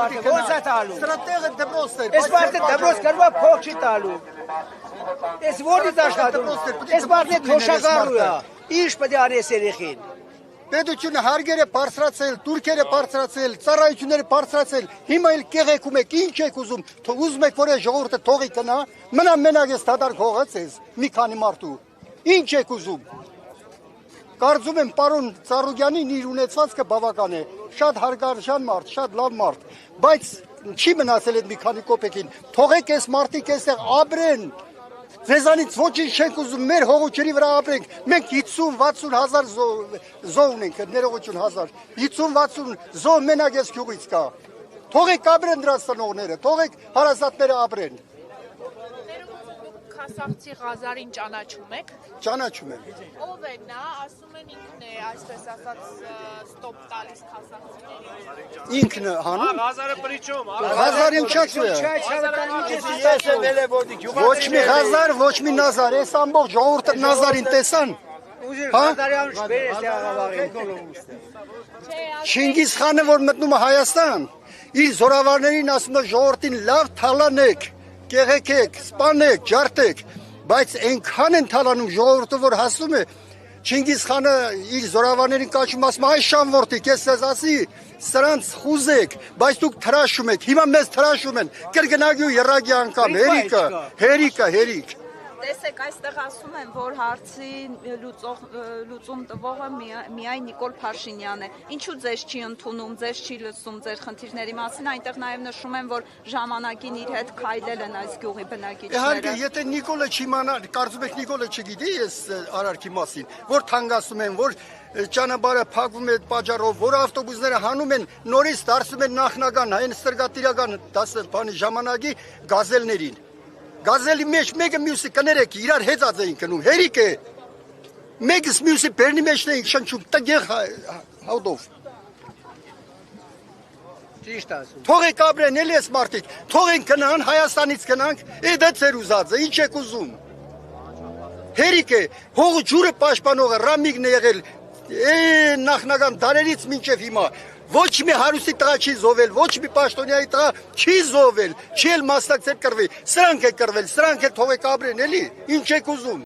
մարդը ո՞նց է տալու։ Սրա տեղը դպրոցն էր։ Այս մարդը դպրոց գրਵਾ փող չի տալու։ Այս ո՞նից աշխատում։ Այս մարդը թոշակառու է։ Ինչ պետք է արի այս երեխին։ Պետությունը հարգերը բարձրացել, турքերը բարձրացել, ծառայությունները բարձրացել, հիմա էլ կեղեքում եք, ինչ եք ուզում, ուզում եք որ է ժողովուրդը թողի կնա, մնա մենակ ես դադար քողած ես, մի քանի մարդու, ինչ եք ուզում։ Կարծում եմ պարոն Ծառուկյանին իր ունեցվածքը բավական է, շատ հարգարժան մարդ, շատ լավ մարդ, բայց չի մնացել այդ մի քանի կոպեկին, թողեք այս մարդիկ այստեղ ապրեն։ Ձեզանից ոչինչ չենք ուզում, մեր հողուչերի վրա ապրենք, մենք 50-60 հազար զոհ ունենք, ներողություն հազար, 50-60 զոհ մենակ ես գյուղից կա, թողեք ապրեն դրանց ծնողները, թողեք հարազատները ապրեն։ Քասախցի Ղազարին ճանաչում եք։ Ճանաչում եմ։ Ով է նա, ասում են ինքն է, այսպես ասած, ստոպ տալիս քասախցիներին։ Ինքն հանում։ Ղազարը պրիչում, Ղազար ինչա՞ չէ։ Ես եմ ելել որ գյուղը։ Ոչ մի Ղազար, ոչ մի Նազար, այս ամբողջ ժողովուրդը Նազարին տեսան։ Ղազարյանուց բերես աղավաղին։ Չինգիզ խանը որ մտնում է Հայաստան, իր զորավարներին ասում է ժողովրդին լավ թալանեք, կեղեքեք, սպանեք, ջարդեք, բայց այնքան են թալանում ժողովուրդը, որ հասնում է Չինգիզ խանը իր զորավարներին կաչում ասում այ շամվորդիկ, ես ձեզ ասի, սրանց խուզեք, բայց դուք թրաշում եք, հիմա մեզ թրաշում են, կրկնակի ու եռագի անգամ, հերիք։ Տեսեք, այստեղ ասում են, որ հարցի լուծում տվողը միայն Նիկոլ Փաշինյանն է։ Ինչու ձեզ չի ընդունում, ձեզ չի լսում ձեր խնդիրների մասին, այնտեղ նաև նշում են, որ ժամանակին իր հետ քայլել են այս գյուղի բնակիչները։ Իհարկե, եթե Նիկոլը չիմանա, կարծում եք Նիկոլը չգիտի այս արարքի մասին, որ թանկացում են, որ ճանապարհը փակվում է պատճառով, որ ավտոբուսները հանում են, նորից դարձում են նախնական, այն ստրգատիրական ժամանակի գազելներին։ Գազելի մեջ մեկը մյուսը կներեք, իրար հեծած էին կնում, հերիք է, մեկս մյուսը բերնի մեջն էին շնչում, տգեղ հավդով։ Ճիշտ ասում։ Թողեք ապրեն էլ ես մարդիկ, թողենք կնան, Հայաստանից կնանք, դա ծեր ուզածը, ինչ եք ուզում։ Հերիք է, հողը ջուրը պաշտպանողը Ռամիկն է եղել, նախնական դարերից մինչև հիմա։ Ոչ մի հարուստի տղա չի զոհվել, ոչ մի պաշտոնյայի տղա չի զոհվել, չի էլ մասնակցել կռվի, սրանք է կռվել, սրանք է թողեք ապրեն էլի, ինչ եք ուզում։